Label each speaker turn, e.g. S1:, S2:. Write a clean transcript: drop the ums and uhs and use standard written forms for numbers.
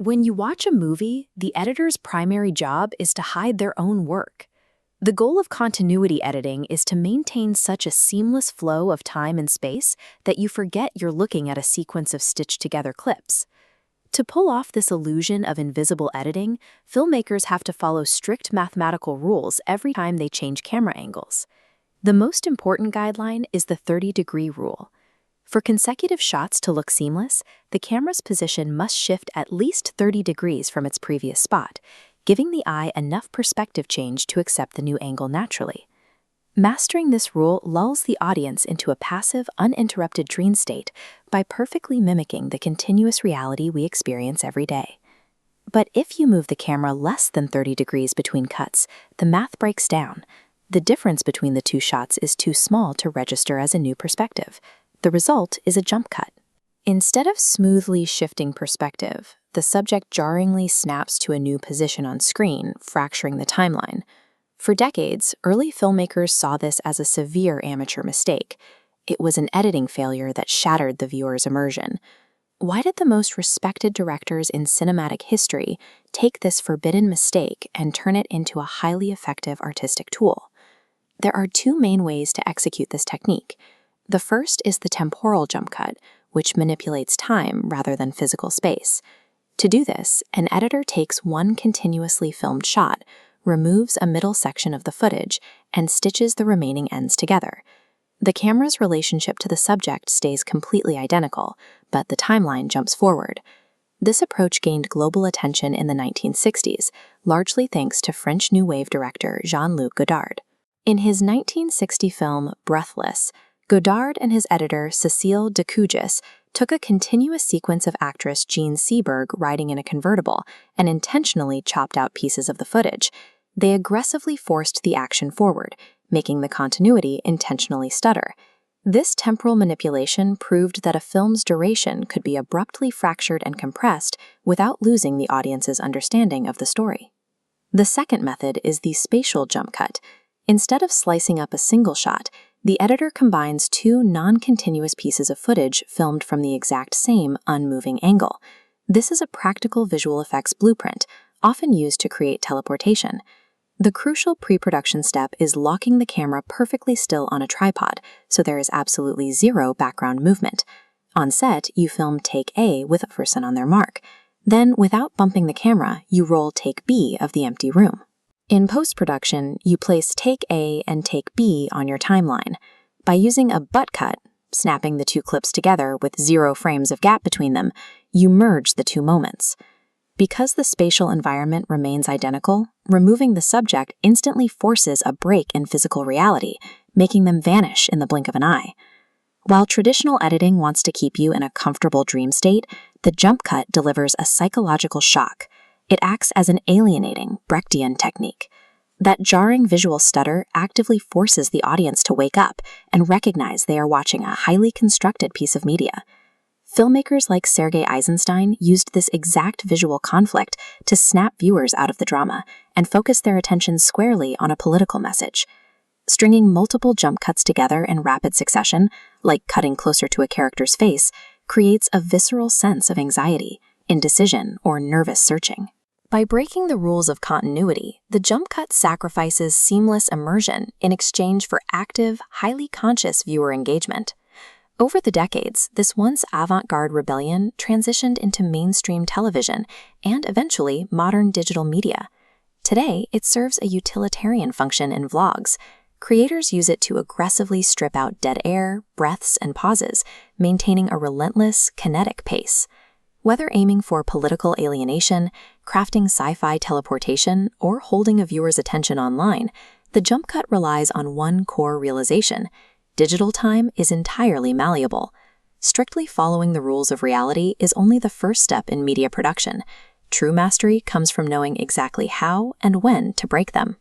S1: When you watch a movie, the editor's primary job is to hide their own work. The goal of continuity editing is to maintain such a seamless flow of time and space that you forget you're looking at a sequence of stitched-together clips. To pull off this illusion of invisible editing, filmmakers have to follow strict mathematical rules every time they change camera angles. The most important guideline is the 30-degree rule. For consecutive shots to look seamless, the camera's position must shift at least 30 degrees from its previous spot, giving the eye enough perspective change to accept the new angle naturally. Mastering this rule lulls the audience into a passive, uninterrupted dream state by perfectly mimicking the continuous reality we experience every day. But if you move the camera less than 30 degrees between cuts, the math breaks down. The difference between the two shots is too small to register as a new perspective. The result is a jump cut. Instead of smoothly shifting perspective, the subject jarringly snaps to a new position on screen, fracturing the timeline. For decades, early filmmakers saw this as a severe amateur mistake. It was an editing failure that shattered the viewer's immersion. Why did the most respected directors in cinematic history take this forbidden mistake and turn it into a highly effective artistic tool? There are two main ways to execute this technique. The first is the temporal jump cut, which manipulates time rather than physical space. To do this, an editor takes one continuously filmed shot, removes a middle section of the footage, and stitches the remaining ends together. The camera's relationship to the subject stays completely identical, but the timeline jumps forward. This approach gained global attention in the 1960s, largely thanks to French New Wave director Jean-Luc Godard. In his 1960 film Breathless, Godard and his editor Cécile de Cuges took a continuous sequence of actress Jean Seberg riding in a convertible and intentionally chopped out pieces of the footage. They aggressively forced the action forward, making the continuity intentionally stutter. This temporal manipulation proved that a film's duration could be abruptly fractured and compressed without losing the audience's understanding of the story. The second method is the spatial jump cut. Instead of slicing up a single shot, the editor combines two non-continuous pieces of footage filmed from the exact same unmoving angle. This is a practical visual effects blueprint, often used to create teleportation. The crucial pre-production step is locking the camera perfectly still on a tripod, so there is absolutely zero background movement. On set, you film take A with a person on their mark. Then, without bumping the camera, you roll take B of the empty room. In post-production, you place take A and take B on your timeline. By using a butt cut, snapping the two clips together with 0 frames of gap between them, you merge the two moments. Because the spatial environment remains identical, removing the subject instantly forces a break in physical reality, making them vanish in the blink of an eye. While traditional editing wants to keep you in a comfortable dream state, the jump cut delivers a psychological shock. It acts as an alienating Brechtian technique. That jarring visual stutter actively forces the audience to wake up and recognize they are watching a highly constructed piece of media. Filmmakers like Sergei Eisenstein used this exact visual conflict to snap viewers out of the drama and focus their attention squarely on a political message. Stringing multiple jump cuts together in rapid succession, like cutting closer to a character's face, creates a visceral sense of anxiety, indecision, or nervous searching. By breaking the rules of continuity, the jump cut sacrifices seamless immersion in exchange for active, highly conscious viewer engagement. Over the decades, this once avant-garde rebellion transitioned into mainstream television and eventually modern digital media. Today, it serves a utilitarian function in vlogs. Creators use it to aggressively strip out dead air, breaths, and pauses, maintaining a relentless, kinetic pace. Whether aiming for political alienation, crafting sci-fi teleportation, or holding a viewer's attention online, the jump cut relies on one core realization: digital time is entirely malleable. Strictly following the rules of reality is only the first step in media production. True mastery comes from knowing exactly how and when to break them.